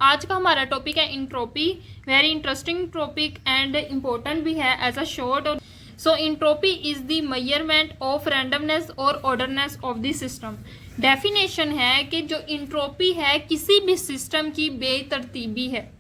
आज का हमारा टॉपिक है entropy. Very interesting topic and important भी है as a short. So entropy is the measurement of randomness और orderness of the system. Definition है कि जो इंट्रोपी है किसी भी सिस्टम की बेतरतीबी है।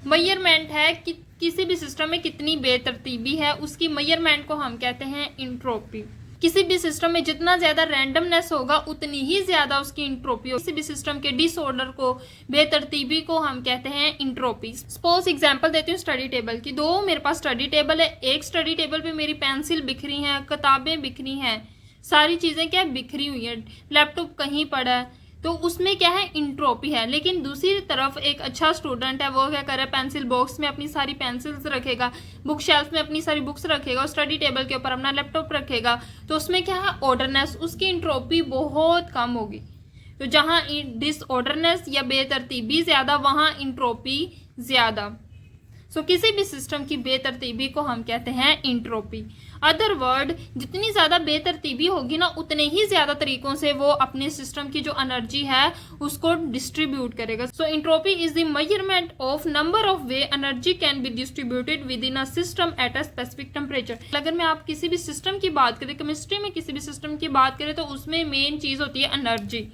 मेजरमेंट है कि किसी भी सिस्टम में कितनी बेतरतीबी है, उसकी मेजरमेंट को हम कहते हैं इंट्रोपी। किसी भी सिस्टम में जितना ज्यादा रैंडमनेस होगा उतनी ही ज्यादा उसकी इंट्रोपी होगी। किसी भी सिस्टम के डिसऑर्डर को, बेतरतीबी को हम कहते हैं इंट्रोपी। सपोज एग्जांपल देती हूँ स्टडी टेबल की। दो मेरे पास स्टडी टेबल है, एक स्टडी टेबल पे मेरी पेंसिल बिखरी है, किताबें बिखरी हैं, सारी चीजें क्या बिखरी हुई है, लैपटॉप कहीं पड़ा है, तो उसमें क्या है इंट्रोपी है। लेकिन दूसरी तरफ एक अच्छा स्टूडेंट है, वो क्या करे, पेंसिल बॉक्स में अपनी सारी पेंसिल्स रखेगा, बुक शेल्फ में अपनी सारी बुक्स रखेगा और स्टडी टेबल के ऊपर अपना लैपटॉप रखेगा, तो उसमें क्या है ऑर्डरनेस, उसकी इंट्रोपी बहुत कम होगी। तो जहाँ डिसऑर्डरनेस या बेतरतीबी ज्यादा, वहाँ इंट्रोपी ज्यादा। सो किसी भी सिस्टम की बेतरतीबी को हम कहते हैं इंट्रोपी। अदर वर्ड, जितनी ज्यादा बेतरतीबी होगी ना, उतने ही ज्यादा तरीकों से वो अपने सिस्टम की जो एनर्जी है उसको डिस्ट्रीब्यूट करेगा। So entropy is the measurement of number of way energy can be distributed within a system at a specific temperature. अगर मैं आप किसी भी सिस्टम की बात करें, केमिस्ट्री में किसी भी सिस्टम की बात करें, तो उसमें मेन चीज होती है एनर्जी।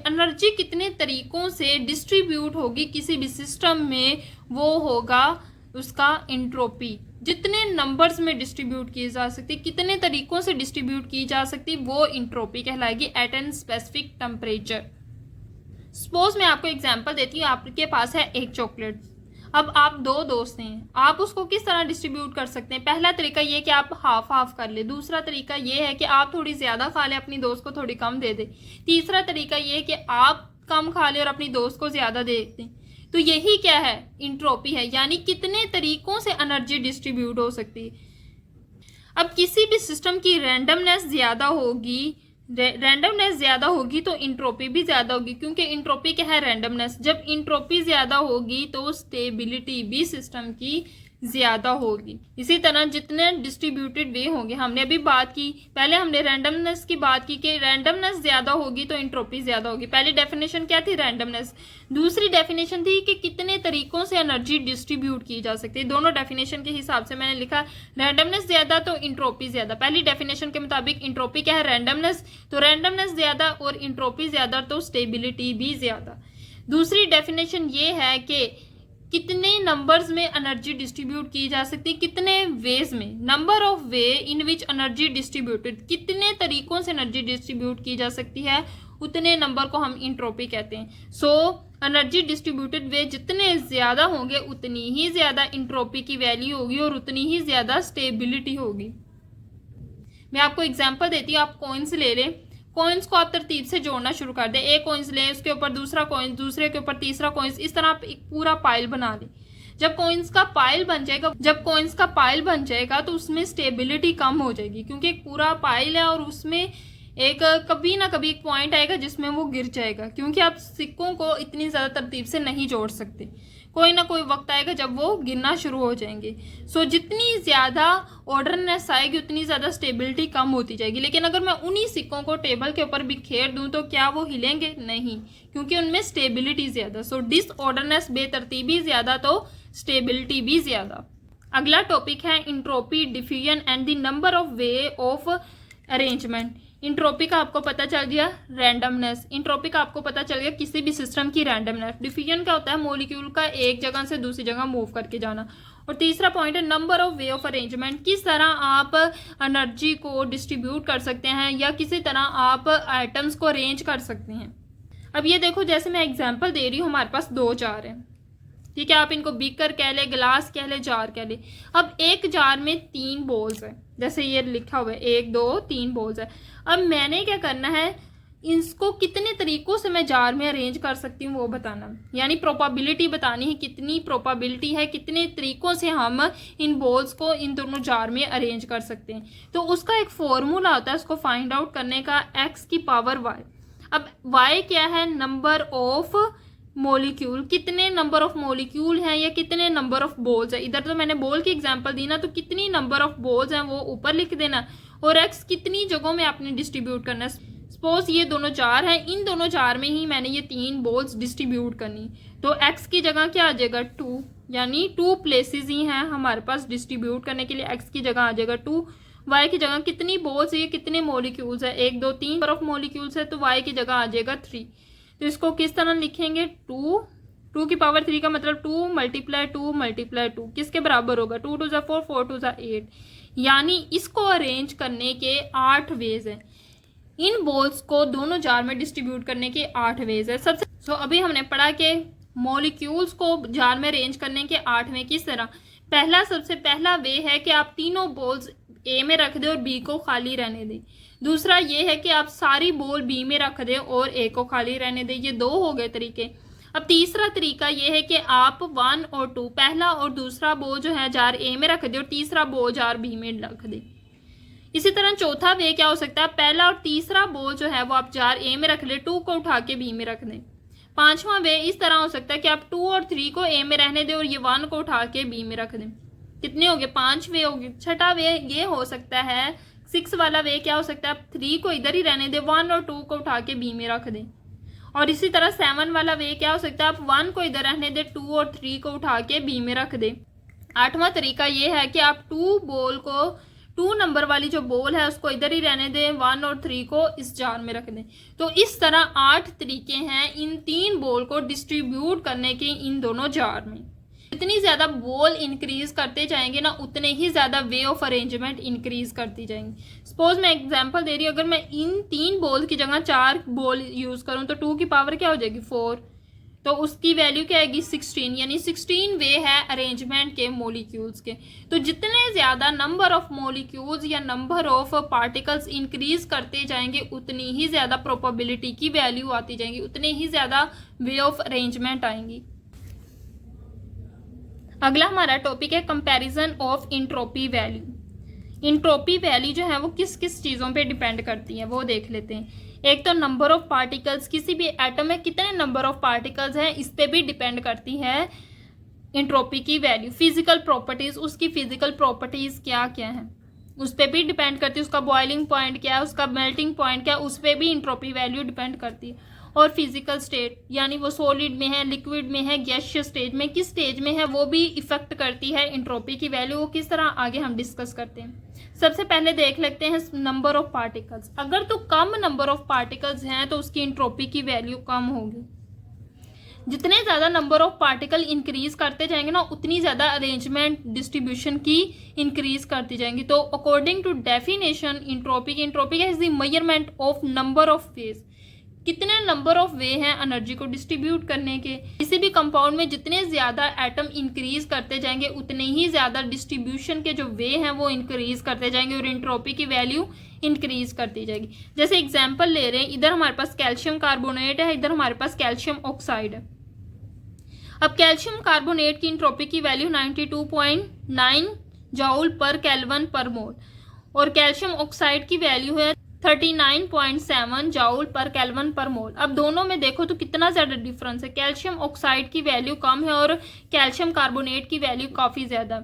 एनर्जी कितने तरीकों से डिस्ट्रीब्यूट होगी किसी भी सिस्टम में, वो होगा उसका इंट्रोपी। जितने नंबर्स में डिस्ट्रीब्यूट की जा सकती, कितने तरीकों से डिस्ट्रीब्यूट की जा सकती, वो इंट्रोपी कहलाएगी at an specific temperature. Suppose मैं आपको एग्जांपल देती हूँ, आपके पास है एक चॉकलेट। अब आप दो दोस्त हैं, आप उसको किस तरह डिस्ट्रीब्यूट कर सकते हैं? पहला तरीका ये कि आप हाफ हाफ कर ले। दूसरा तरीका ये है कि आप थोड़ी ज्यादा खा ले, अपनी दोस्त को थोड़ी कम दे दे। तीसरा तरीका ये है कि आप कम खा ले और अपनी दोस्त को ज्यादा दे दें। तो यही क्या है? इंट्रोपी है, यानी कितने तरीकों से एनर्जी डिस्ट्रीब्यूट हो सकती है। अब किसी भी सिस्टम की रैंडमनेस ज्यादा होगी तो इंट्रोपी भी ज्यादा होगी, क्योंकि इंट्रोपी क्या है? रैंडमनेस। जब इंट्रोपी ज्यादा होगी तो स्टेबिलिटी भी सिस्टम की ज्यादा होगी। इसी तरह जितने डिस्ट्रीब्यूटेड वे होंगे, हमने अभी बात की, पहले हमने रैंडमनेस की बात की कि रैंडमनेस ज्यादा होगी तो इंट्रोपी ज्यादा होगी। पहली डेफिनेशन क्या थी? रैंडमनेस। दूसरी डेफिनेशन थी कि कितने तरीकों से एनर्जी डिस्ट्रीब्यूट की जा सकती है। दोनों डेफिनेशन के हिसाब से मैंने लिखा रैंडमनेस ज्यादा तो इंट्रोपी ज्यादा। पहली डेफिनेशन के मुताबिक इंट्रोपी क्या है? रैंडमनेस। तो रैंडमनेस ज्यादा और इंट्रोपी ज्यादा तो स्टेबिलिटी भी ज्यादा। दूसरी डेफिनेशन ये है कि कितने नंबर्स में एनर्जी डिस्ट्रीब्यूट की जा सकती है, कितने वेज में, number of way in which energy distributed, कितने तरीकों से एनर्जी डिस्ट्रीब्यूट की जा सकती है, उतने नंबर को हम इंट्रोपी कहते हैं। सो एनर्जी डिस्ट्रीब्यूटेड वे जितने ज्यादा होंगे उतनी ही ज्यादा इंट्रोपी की वैल्यू होगी और उतनी ही ज्यादा स्टेबिलिटी होगी। मैं आपको एग्जांपल देती हूँ। आप कॉइन्स ले लें, कॉइन्स को आप तरतीब से जोड़ना शुरू कर दें। एक कॉइन्स लें, उसके ऊपर दूसरा कॉइन्स, दूसरे के ऊपर तीसरा कॉइन्स, इस तरह आप एक पूरा पाइल बना लें। जब कॉइन्स का पाइल बन जाएगा तो उसमें स्टेबिलिटी कम हो जाएगी, क्योंकि एक पूरा पाइल है और उसमें एक कभी ना कभी एक पॉइंट आएगा जिसमें वो गिर जाएगा, क्योंकि आप सिक्कों को इतनी ज्यादा तरतीब से नहीं जोड़ सकते। कोई ना कोई वक्त आएगा जब वो गिरना शुरू हो जाएंगे। सो जितनी ज्यादा ऑर्डरनेस आएगी उतनी ज्यादा स्टेबिलिटी कम होती जाएगी। लेकिन अगर मैं उन्हीं सिक्कों को टेबल के ऊपर बिखेर दूं तो क्या वो हिलेंगे? नहीं, क्योंकि उनमें स्टेबिलिटी ज्यादा। सो डिसऑर्डरनेस, बेतरतीबी ज्यादा तो स्टेबिलिटी भी ज्यादा। अगला टॉपिक है entropy, diffusion and the number of way of arrangement. Entropy का आपको पता चल गया रैंडमनेस, इंट्रोपी का आपको पता चल गया किसी भी सिस्टम की रैंडमनेस। डिफ्यूजन क्या होता है? मॉलिक्यूल का एक जगह से दूसरी जगह मूव करके जाना। और तीसरा पॉइंट है number of way of arrangement, किस तरह आप एनर्जी को डिस्ट्रीब्यूट कर सकते हैं या किसी तरह आप आइटम्स को अरेंज कर सकते हैं। अब ये देखो, जैसे मैं एग्जाम्पल दे रही हूँ, हमारे पास दो जार हैं, ठीक है, आप इनको बीकर कह ले, गिलास कह ले, जार कह ले। अब एक जार में 3 बॉल्स है, जैसे ये लिखा हुआ है 1 2 3 बॉल्स है। अब मैंने क्या करना है, इसको कितने तरीकों से मैं जार में अरेंज कर सकती हूँ वो बताना, यानी प्रोबेबिलिटी बतानी है, कितनी प्रोबेबिलिटी है, कितने तरीकों से हम इन बॉल्स को इन दोनों जार में अरेंज कर सकते हैं। तो उसका एक फॉर्मूला होता है उसको फाइंड आउट करने का, x की पावर y। अब y क्या है? नंबर ऑफ मॉलिक्यूल, कितने नंबर ऑफ मॉलिक्यूल हैं या कितने नंबर ऑफ बॉल्स है। इधर तो मैंने बॉल की एग्जांपल दी ना, तो कितनी नंबर ऑफ बॉल्स हैं वो ऊपर लिख देना, और x कितनी जगहों में आपने डिस्ट्रीब्यूट करना है। सपोज ये दोनों जार हैं, इन दोनों जार में ही मैंने ये 3 बॉल्स डिस्ट्रीब्यूट करनी, तो x की जगह क्या आ जाएगा 2, यानी 2 प्लेसेस ही हैं हमारे पास डिस्ट्रीब्यूट करने के लिए। x की जगह आ जाएगा 2, y की जगह कितनी बॉल्स है, ये कितने मॉलिक्यूल्स है, 1 2 3 ऑफ मॉलिक्यूल्स है, तो y की जगह आ जाएगा 3। तो इसको किस तरह लिखेंगे, 2 की पावर 3 का मतलब 2 मल्टीप्लाई 2 किसके बराबर होगा, 2 2 ज़ा 4 4 2 ज़ा 8, यानी इसको अरेंज करने के 8 वेज हैं। इन बॉल्स को दोनों जार में डिस्ट्रीब्यूट करने के 8 वेज है। सबसे अभी हमने पढ़ा कि मॉलिक्यूल्स को जार में अरेंज करने के 8 वे किस तरह। सबसे पहला वे है कि आप तीनों बॉल्स ए में रख दें और बी को खाली रहने दें। दूसरा ये है कि आप सारी बॉल बी में रख दें और ए को खाली रहने दें। ये 2 हो गए तरीके। अब तीसरा तरीका ये है कि आप 1 और 2, पहला और दूसरा बॉल जो है जार ए में रख दें और तीसरा बॉल जार बी में रख दें। इसी तरह चौथा वे क्या हो सकता है, पहला और तीसरा बॉल जो है वो आप जार ए में रख ले, 2 को उठा के बी में रख दें। पांचवा वे इस तरह हो सकता है कि आप 2 और 3 को ए में रहने दें और ये 1 को उठा के बी में रख दें। कितने हो गए, 5 वे हो गए। छठा वे ये हो सकता है, 6 वाला वे क्या हो सकता है, आप 3 को इधर ही रहने दें, 1 और 2 को उठा के बी में रख दें। और इसी तरह 7 वाला वे क्या हो सकता है, आप 1 को इधर रहने दें, 2 और 3 को उठा के बी में रख दें। 8वां तरीका ये है कि आप 2 नंबर वाली जो बॉल है उसको इधर ही रहने दें, 1 और 3 को इस जार में रख दें। तो इस तरह 8 तरीके हैं इन 3 बॉल को डिस्ट्रीब्यूट करने के इन दोनों जार में। जितनी ज़्यादा बॉल इंक्रीज करते जाएंगे ना, उतने ही ज़्यादा वे ऑफ अरेंजमेंट इंक्रीज करती जाएंगी। सपोज मैं एग्जांपल दे रही हूँ, अगर मैं इन 3 बॉल की जगह 4 बॉल यूज़ करूँ तो 2 की पावर क्या हो जाएगी 4, तो उसकी वैल्यू क्या आएगी 16, यानी 16 वे है अरेंजमेंट के मॉलिक्यूल्स के। तो जितने ज़्यादा नंबर ऑफ मॉलिक्यूल्स या नंबर ऑफ पार्टिकल्स इंक्रीज करते जाएंगे, उतनी ही ज़्यादा प्रोबेबिलिटी की वैल्यू आती जाएंगी, उतने ही ज़्यादा वे ऑफ अरेंजमेंट आएंगी। अगला हमारा टॉपिक है comparison of entropy value. Entropy value जो है वो किस किस चीज़ों पे डिपेंड करती है वो देख लेते हैं। एक तो नंबर ऑफ पार्टिकल्स, किसी भी एटम में कितने नंबर ऑफ पार्टिकल्स हैं इस पे भी डिपेंड करती है इंट्रोपी की वैल्यू। फिजिकल प्रॉपर्टीज, उसकी फिजिकल प्रॉपर्टीज क्या क्या है उस पर भी डिपेंड करती है। उसका बॉइलिंग पॉइंट क्या है, उसका मेल्टिंग पॉइंट क्या है, उस पर भी इंट्रोपी वैल्यू डिपेंड करती है। और फिजिकल स्टेट, यानी वो सॉलिड में है, लिक्विड में है, गैसियस स्टेज में, किस स्टेज में है, वो भी इफेक्ट करती है इंट्रोपी की वैल्यू। वो किस तरह आगे हम डिस्कस करते हैं। सबसे पहले देख लेते हैं नंबर ऑफ पार्टिकल्स। अगर तो कम नंबर ऑफ पार्टिकल्स हैं तो उसकी इंट्रोपी की वैल्यू कम होगी। जितने ज़्यादा नंबर ऑफ पार्टिकल इंक्रीज करते जाएंगे ना, उतनी ज़्यादा अरेंजमेंट डिस्ट्रीब्यूशन की इंक्रीज करती जाएंगी। तो according to definition entropy is the measurement of number of ways, कितने नंबर ऑफ वे हैं एनर्जी को डिस्ट्रीब्यूट करने के। किसी भी कंपाउंड में जितने ज़्यादा एटम इंक्रीज करते जाएंगे, उतने ही ज़्यादा डिस्ट्रीब्यूशन के जो वे हैं वो इंक्रीज करते जाएंगे और इंट्रोपी की वैल्यू इंक्रीज करती जाएगी। जैसे एग्जांपल ले रहे हैं, इधर हमारे पास कैल्शियम कार्बोनेट है, इधर हमारे पास कैल्शियम ऑक्साइड है। अब कैल्शियम कार्बोनेट की इंट्रोपी की वैल्यू 92.9 जूल पर केल्विन पर मोल और कैल्शियम ऑक्साइड की वैल्यू है 39.7 जूल पर केल्विन पर मोल। अब दोनों में देखो तो कितना ज़्यादा डिफरेंस है। कैल्शियम ऑक्साइड की वैल्यू कम है और कैल्शियम कार्बोनेट की वैल्यू काफ़ी ज़्यादा।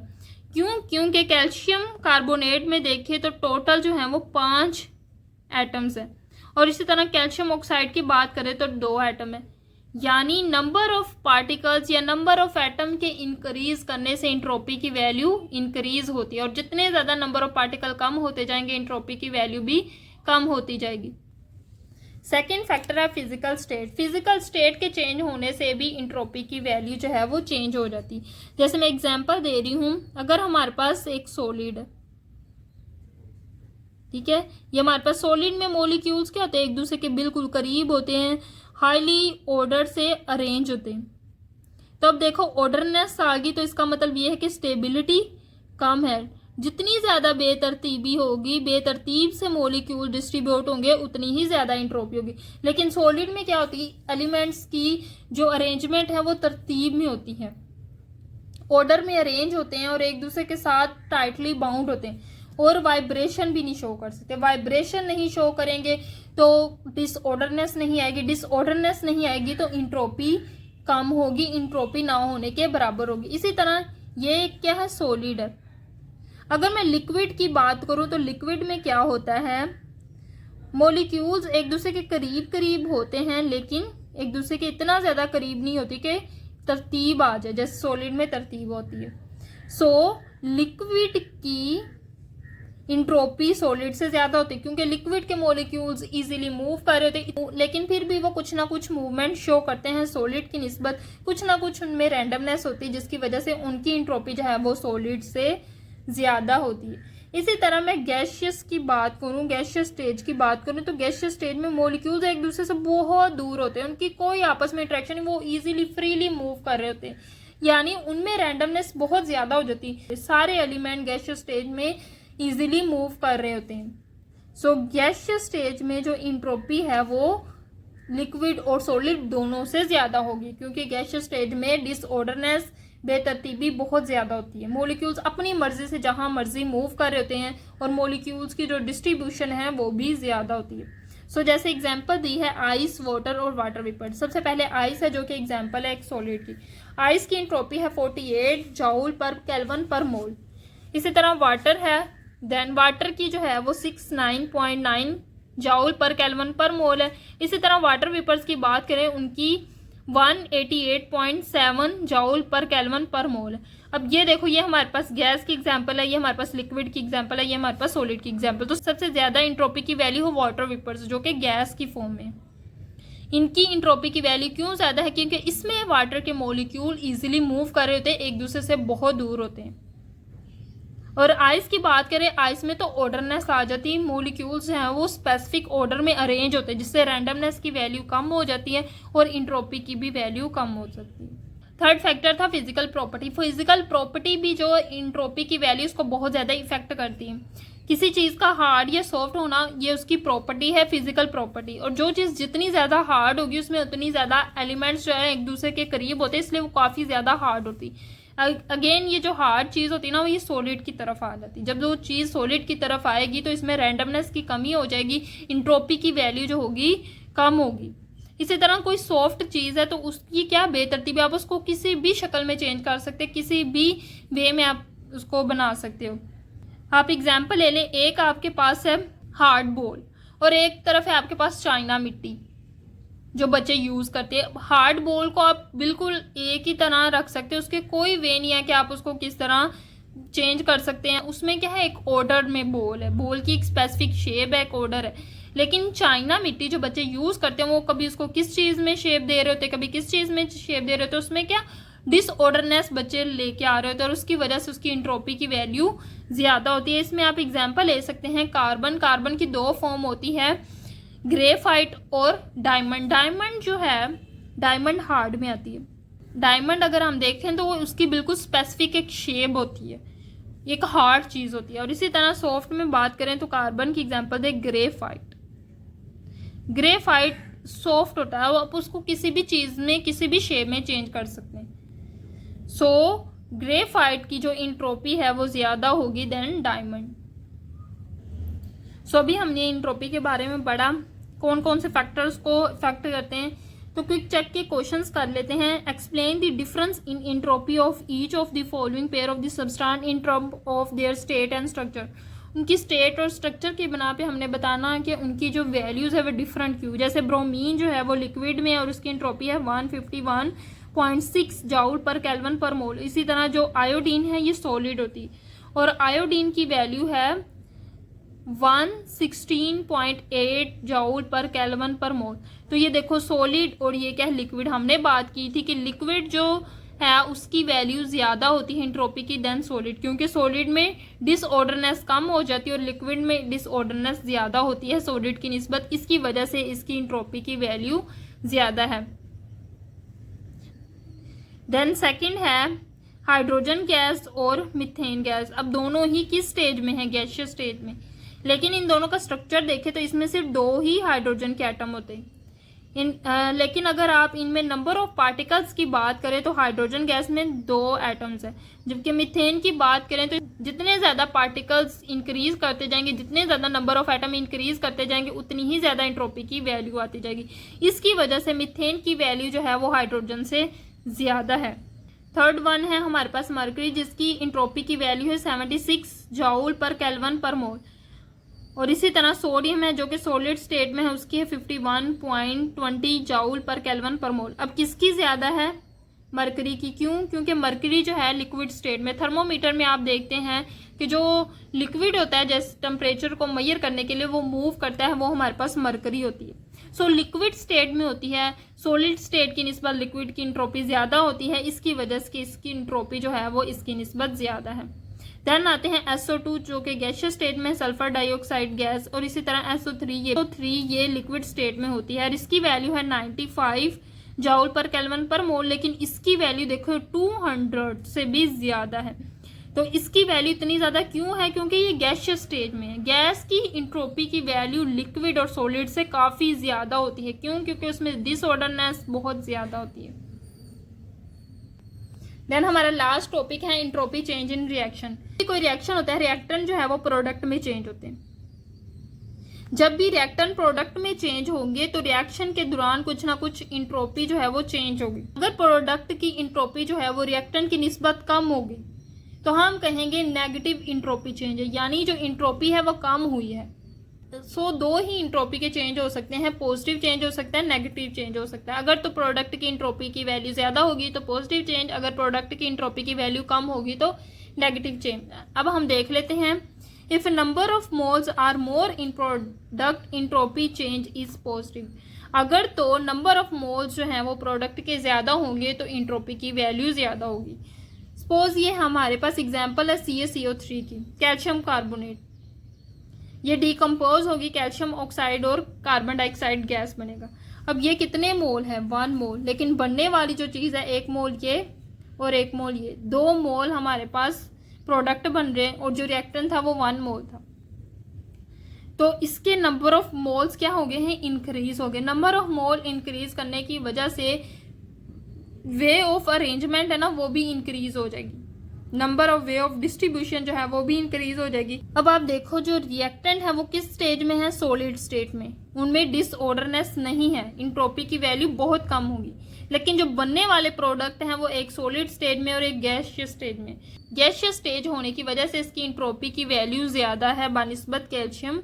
क्यों? क्योंकि कैल्शियम कार्बोनेट में देखिए तो टोटल जो है वो 5 एटम्स हैं और इसी तरह कैल्शियम ऑक्साइड की बात करें तो 2 एटम है। यानी नंबर ऑफ पार्टिकल्स या नंबर ऑफ एटम के इंक्रीज करने से इंट्रोपी की वैल्यू इंक्रीज होती है और जितने ज़्यादा नंबर ऑफ पार्टिकल कम होते जाएंगे, इंट्रोपी की वैल्यू भी कम होती जाएगी। सेकेंड फैक्टर है फिजिकल स्टेट। फिजिकल स्टेट के चेंज होने से भी इंट्रोपी की वैल्यू जो है वो चेंज हो जाती। जैसे मैं एग्जांपल दे रही हूँ, अगर हमारे पास एक सॉलिड है, ठीक है, ये हमारे पास सॉलिड में मॉलिक्यूल्स क्या होते हैं, एक दूसरे के बिल्कुल करीब होते हैं, हाईली ऑर्डर से अरेंज होते हैं। तो अब देखो ऑर्डरनेस आ गई, तो इसका मतलब ये है कि स्टेबिलिटी कम है। जितनी ज़्यादा बेतरतीबी होगी, बेतरतीब से मॉलिक्यूल डिस्ट्रीब्यूट होंगे, उतनी ही ज़्यादा इंट्रोपी होगी। लेकिन सॉलिड में क्या होती है, एलिमेंट्स की जो अरेंजमेंट है वो तरतीब में होती है, ऑर्डर में अरेंज होते हैं और एक दूसरे के साथ टाइटली बाउंड होते हैं और वाइब्रेशन भी नहीं शो कर सकते। वाइब्रेशन नहीं शो करेंगे तो डिसऑर्डरनेस नहीं आएगी, डिसऑर्डरनेस नहीं आएगी तो इंट्रोपी कम होगी, इंट्रोपी ना होने के बराबर होगी। इसी तरह ये क्या है, सॉलिड है। अगर मैं लिक्विड की बात करूं तो लिक्विड में क्या होता है, मॉलिक्यूल्स एक दूसरे के करीब करीब होते हैं, लेकिन एक दूसरे के इतना ज़्यादा करीब नहीं होती कि तरतीब आ जाए, जैसे सॉलिड में तरतीब होती है। सो लिक्विड की इंट्रोपी सॉलिड से ज़्यादा होती है, क्योंकि लिक्विड के मॉलिक्यूल्स इजीली मूव कर रहे होते हैं, लेकिन फिर भी वो कुछ ना कुछ मूवमेंट शो करते हैं सॉलिड की निस्बत। कुछ ना कुछ उनमें रैंडमनेस होती है, जिसकी वजह से उनकी इंट्रोपी जो है वो सॉलिड से ज़्यादा होती है। इसी तरह मैं गैशियस की बात करूं, गैशियस स्टेज की बात करूं, तो गैशियस स्टेज में मॉलिक्यूल्स एक दूसरे से बहुत दूर होते हैं, उनकी कोई आपस में इंटरेक्शन नहीं, वो इजीली फ्रीली मूव कर रहे होते हैं, यानी उनमें रैंडमनेस बहुत ज़्यादा हो जाती है। सारे एलिमेंट गैशियस स्टेज में इजीली मूव कर रहे होते हैं। सो गैशियस स्टेज में जो इंट्रोपी है वो लिक्विड और सॉलिड दोनों से ज़्यादा होगी, क्योंकि गैशियस स्टेज में डिसऑर्डरनेस, बेतरतीबी बहुत ज़्यादा होती है। मॉलिक्यूल्स अपनी मर्जी से जहां मर्जी मूव कर रहे होते हैं, और मॉलिक्यूल्स की जो डिस्ट्रीब्यूशन है वो भी ज़्यादा होती है। सो जैसे एग्जांपल दी है आइस, वाटर और वाटर वेपर। सबसे पहले आइस है, जो कि एग्जांपल है एक सॉलिड की। आइस की इंट्रोपी है 48 जूल पर केल्विन पर मोल। इसी तरह वाटर है, देन वाटर की जो है वो 69.9 जूल पर केल्विन पर मोल है। इसी तरह वाटर वेपर्स की बात करें, उनकी 188.7 जूल पर केल्विन पर मोल है। अब ये देखो, ये हमारे पास गैस की एग्जांपल है, ये हमारे पास लिक्विड की एग्जांपल है, ये हमारे पास सॉलिड की एग्जांपल। तो सबसे ज़्यादा इंट्रोपी की वैल्यू हो वाटर वेपर्स, जो कि गैस की फॉर्म में। इनकी इंट्रोपी की वैल्यू क्यों ज़्यादा है? क्योंकि इसमें वाटर के मॉलिक्यूल इजीली मूव कर रहे होते हैं, एक दूसरे से बहुत दूर होते हैं। और आइस की बात करें, आइस में तो ऑर्डरनेस आ जाती है, मॉलिक्यूल्स हैं वो स्पेसिफिक ऑर्डर में अरेंज होते हैं, जिससे रैंडमनेस की वैल्यू कम हो जाती है और इंट्रोपी की भी वैल्यू कम हो सकती है। थर्ड फैक्टर था फिजिकल प्रॉपर्टी। फिजिकल प्रॉपर्टी भी जो इंट्रोपी की वैल्यू उसको बहुत ज़्यादा इफेक्ट करती है। किसी चीज़ का हार्ड या सॉफ्ट होना, ये उसकी प्रॉपर्टी है, फिजिकल प्रॉपर्टी। और जो चीज़ जितनी ज़्यादा हार्ड होगी, उसमें उतनी ज़्यादा एलिमेंट्स जो है एक दूसरे के करीब होते हैं, इसलिए वो काफ़ी ज़्यादा हार्ड होती है। अगेन ये जो हार्ड चीज़ होती है ना, वो ये सॉलिड की तरफ आ जाती है। जब वो चीज़ सॉलिड की तरफ आएगी तो इसमें रैंडमनेस की कमी हो जाएगी, इंट्रोपी की वैल्यू जो होगी कम होगी। इसी तरह कोई सॉफ्ट चीज़ है तो उसकी क्या बेतरतीबी, आप उसको किसी भी शक्ल में चेंज कर सकते हैं, किसी भी वे में आप उसको बना सकते हो। आप एग्जाम्पल ले लें, एक आपके पास है हार्ड बॉल और एक तरफ है आपके पास चाइना मिट्टी जो बच्चे यूज़ करते हैं। हार्ड बॉल को आप बिल्कुल एक ही तरह रख सकते हैं, उसके कोई वे नहीं है कि आप उसको किस तरह चेंज कर सकते हैं। उसमें क्या है, एक ऑर्डर में बॉल है, बॉल की एक स्पेसिफिक शेप है, एक ऑर्डर है। लेकिन चाइना मिट्टी जो बच्चे यूज़ करते हैं, वो कभी उसको किस चीज़ में शेप दे रहे होते हैं, कभी किस चीज़ में शेप दे रहे होते हैं, उसमें क्या डिसऑर्डरनेस बच्चे लेके आ रहे होते हैं, और उसकी वजह से उसकी इंट्रोपी की वैल्यू ज़्यादा होती है। इसमें आप एग्जाम्पल ले सकते हैं कार्बन। कार्बन की दो फॉर्म होती है, ग्रेफाइट और डायमंड। डायमंड जो है, डायमंड हार्ड में आती है। डायमंड अगर हम देखें तो वो उसकी बिल्कुल स्पेसिफिक एक शेप होती है, एक हार्ड चीज़ होती है। और इसी तरह सॉफ्ट में बात करें तो कार्बन की एग्जांपल दे ग्रेफाइट। ग्रेफाइट सॉफ्ट होता है, वो आप उसको किसी भी चीज़ में किसी भी शेप में चेंज कर सकते हैं। सो ग्रेफाइट की जो इंट्रोपी है वो ज़्यादा होगी देन डायमंड। सो अभी हमने इंट्रोपी के बारे में पढ़ा, कौन कौन से फैक्टर्स को इफेक्ट करते हैं। तो क्विक चेक के क्वेश्चंस कर लेते हैं। Explain the difference in entropy of each of the following pair of the substance in terms of their state and structure. उनकी स्टेट और स्ट्रक्चर की बना पे हमने बताना है कि उनकी जो वैल्यूज़ है वो डिफरेंट क्यों। जैसे ब्रोमीन जो है वो लिक्विड में है और उसकी इंट्रोपी है 151.6 जूल पर केल्विन पर मोल। इसी तरह जो आयोडीन है ये सॉलिड होती है और आयोडीन की वैल्यू है 116.8 जूल पर केल्विन पर मोल। तो ये देखो सॉलिड और ये क्या है, लिक्विड। हमने बात की थी कि लिक्विड जो है उसकी वैल्यू ज़्यादा होती है इंट्रोपी की देन सॉलिड, क्योंकि सॉलिड में डिसऑर्डरनेस कम हो जाती है और लिक्विड में डिसऑर्डरनेस ज़्यादा होती है सॉलिड की निस्बत। इसकी वजह से इसकी इंट्रोपी की वैल्यू ज़्यादा है। देन सेकंड है हाइड्रोजन गैस और मीथेन गैस। अब दोनों ही किस स्टेज में है, गैसियस स्टेज में, लेकिन इन दोनों का स्ट्रक्चर देखें तो इसमें सिर्फ दो ही हाइड्रोजन के एटम होते हैं। लेकिन अगर आप इनमें नंबर ऑफ पार्टिकल्स की बात करें तो हाइड्रोजन गैस में 2 एटम्स हैं, जबकि मीथेन की बात करें तो जितने ज़्यादा पार्टिकल्स इंक्रीज करते जाएंगे, जितने ज़्यादा नंबर ऑफ एटम इंक्रीज करते जाएंगे, उतनी ही ज़्यादा इंट्रोपी की वैल्यू आती जाएगी। इसकी वजह से मीथेन की वैल्यू जो है वो हाइड्रोजन से ज़्यादा है। थर्ड वन है हमारे पास मरकरी, जिसकी इंट्रोपी की वैल्यू है 76 जूल पर केल्विन पर मोल। और इसी तरह सोडियम है जो कि सॉलिड स्टेट में है, उसकी है 51.20 जूल पर केल्विन पर मोल। अब किसकी ज़्यादा है? मरकरी की। क्यों? क्योंकि मरकरी जो है लिक्विड स्टेट में, थर्मोमीटर में आप देखते हैं कि जो लिक्विड होता है जैसे टेम्परेचर को मेजर करने के लिए वो मूव करता है, वो हमारे पास मरकरी होती है। सो लिक्विड स्टेट में होती है, सॉलिड स्टेट की निस्बत लिक्विड की इंट्रोपी ज़्यादा होती है, इसकी वजह से इसकी इंट्रोपी जो है वो इसकी निस्बत ज़्यादा है। देन आते हैं SO2 जो कि गैसियस स्टेट में सल्फर डाइऑक्साइड गैस, और इसी तरह SO3 ये लिक्विड स्टेट में होती है और इसकी वैल्यू है 95 जूल पर केल्विन पर मोल, लेकिन इसकी वैल्यू देखो 200 से भी ज़्यादा है। तो इसकी वैल्यू इतनी ज़्यादा क्यों है? क्योंकि ये गैसियस स्टेज में है। गैस की इंट्रोपी की वैल्यू लिक्विड और सॉलिड से काफ़ी ज़्यादा होती है। क्यों? क्योंकि उसमें डिसऑर्डरनेस बहुत ज़्यादा होती है। देन हमारा लास्ट टॉपिक है इंट्रोपी चेंज इन रिएक्शन। कोई रिएक्शन होता है, रिएक्टेंट जो है वो प्रोडक्ट में चेंज होते हैं। जब भी रिएक्टेंट प्रोडक्ट में चेंज होंगे तो रिएक्शन के दौरान कुछ ना कुछ इंट्रोपी जो है वो चेंज होगी। अगर प्रोडक्ट की इंट्रोपी जो है वो रिएक्टेंट की निस्बत कम होगी तो हम कहेंगे नेगेटिव इंट्रोपी चेंज है, यानी जो इंट्रोपी है वो कम हुई है। सो दो ही इंट्रोपी के चेंज हो सकते हैं, पॉजिटिव चेंज हो सकता है, नेगेटिव चेंज हो सकता है। अगर तो प्रोडक्ट की इंट्रोपी की वैल्यू ज़्यादा होगी तो पॉजिटिव चेंज, अगर प्रोडक्ट की इंट्रोपी की वैल्यू कम होगी तो नेगेटिव चेंज। अब हम देख लेते हैं, if number of moles are more in product entropy change is positive. अगर तो नंबर ऑफ मोल्स जो हैं वो प्रोडक्ट के ज़्यादा होंगे तो इंट्रोपी की वैल्यू ज़्यादा होगी। सपोज ये हमारे पास एग्जांपल है CaCO3 की, कैल्शियम कार्बोनेट, ये डिकम्पोज होगी, कैल्शियम ऑक्साइड और कार्बन डाइऑक्साइड गैस बनेगा। अब ये कितने मोल है? 1 मोल, लेकिन बनने वाली जो चीज़ है 1 मोल ये और 1 मोल ये, 2 मोल हमारे पास प्रोडक्ट बन रहे हैं और जो रिएक्टेंट था वो 1 मोल था। तो इसके नंबर ऑफ मोल्स क्या हो गए हैं? इंक्रीज हो गए। नंबर ऑफ मोल इंक्रीज करने की वजह से वे ऑफ अरेंजमेंट है ना वो भी इंक्रीज हो जाएगी, number of way of distribution जो है वो भी इंक्रीज हो जाएगी। अब आप देखो जो रिएक्टेंट है वो किस स्टेज में है? सॉलिड स्टेट में, उनमें डिसऑर्डरनेस नहीं है, इंट्रोपी की वैल्यू बहुत कम होगी। लेकिन जो बनने वाले प्रोडक्ट हैं वो एक सॉलिड स्टेज में और एक गैसियस स्टेज में। गैसियस स्टेज होने की वजह से इसकी इंट्रोपी की वैल्यू ज़्यादा है बनिस्बत कैल्शियम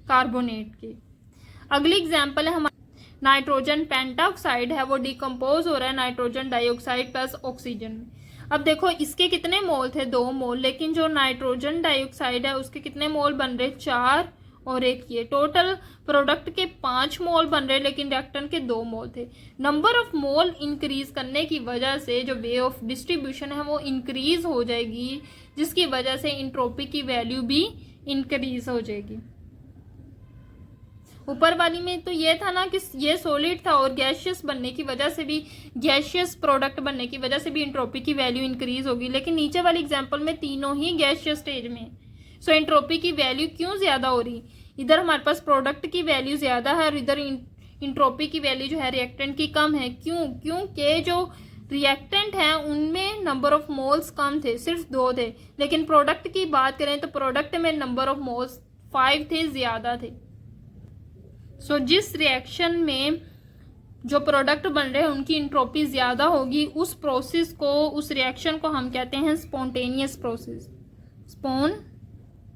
कार्बोनेट के। अगली एग्जांपल है हमारा नाइट्रोजन पेंटाऑक्साइड है, वो डिकम्पोज हो रहा है नाइट्रोजन डाइऑक्साइड प्लस ऑक्सीजन में। अब देखो इसके कितने मोल थे? 2 मोल, लेकिन जो नाइट्रोजन डाइऑक्साइड है उसके कितने मोल बन रहे? 4 और 1 ये, टोटल प्रोडक्ट के 5 मोल बन रहे, लेकिन रिएक्टेंट के 2 मोल थे। नंबर ऑफ मोल इंक्रीज करने की वजह से जो वे ऑफ डिस्ट्रीब्यूशन है वो इंक्रीज हो जाएगी, जिसकी वजह से इंट्रोपी की वैल्यू भी इंक्रीज हो जाएगी। ऊपर वाली में तो ये था ना कि ये सॉलिड था और गैसियस बनने की वजह से भी, गैसियस प्रोडक्ट बनने की वजह से भी इंट्रोपी की वैल्यू इंक्रीज होगी, लेकिन नीचे वाली एग्जांपल में तीनों ही गैसियस स्टेज में। सो इंट्रोपी की वैल्यू क्यों ज़्यादा हो रही? इधर हमारे पास प्रोडक्ट की वैल्यू ज़्यादा है और इधर इंट्रोपी की वैल्यू जो है रिएक्टेंट की कम है। क्यों? क्योंकि जो रिएक्टेंट हैं उनमें नंबर ऑफ मोल्स कम थे, सिर्फ 2 थे, लेकिन प्रोडक्ट की बात करें तो प्रोडक्ट में नंबर ऑफ मोल्स 5 थे, ज़्यादा थे। सो जिस रिएक्शन में जो प्रोडक्ट बन रहे हैं उनकी इंट्रोपी ज़्यादा होगी, उस प्रोसेस को, उस रिएक्शन को हम कहते हैं spontaneous process. Spontaneous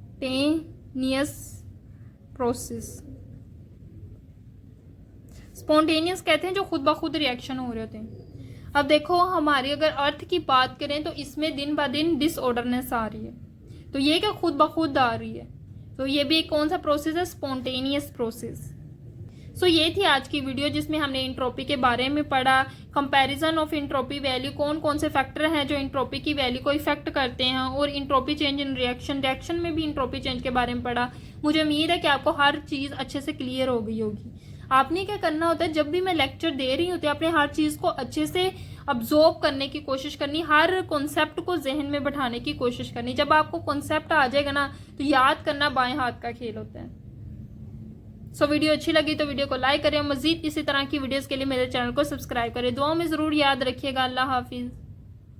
process, spontaneous कहते हैं जो खुद ब खुद रिएक्शन हो रहे होते हैं। अब देखो हमारी अगर अर्थ की बात करें तो इसमें दिन ब दिन डिसऑर्डरनेस आ रही है, तो ये क्या खुद ब खुद आ रही है, तो ये भी कौन सा प्रोसेस है? Spontaneous process. सो ये थी आज की वीडियो जिसमें हमने इंट्रोपी के बारे में पढ़ा, कंपैरिजन ऑफ इंट्रोपी वैल्यू, कौन कौन से फैक्टर हैं जो इंट्रोपी की वैल्यू को इफेक्ट करते हैं, और entropy change in reaction, reaction में भी इंट्रोपी चेंज के बारे में पढ़ा। मुझे उम्मीद है कि आपको हर चीज़ अच्छे से क्लियर हो गई होगी। आपने क्या करना होता है, जब भी मैं लेक्चर दे रही होती है आपने हर चीज़ को अच्छे से अब्जॉर्व करने की कोशिश करनी, हर कॉन्सेप्ट को जहन में बैठाने की कोशिश करनी। जब आपको कॉन्सेप्ट आ जाएगा ना तो याद करना बाएं हाथ का खेल होता है। सो वीडियो अच्छी लगी तो वीडियो को लाइक करें, मजीद इसी तरह की वीडियोस के लिए मेरे चैनल को सब्सक्राइब करें। दुआ में ज़रूर याद रखिएगा। अल्लाह हाफिज़।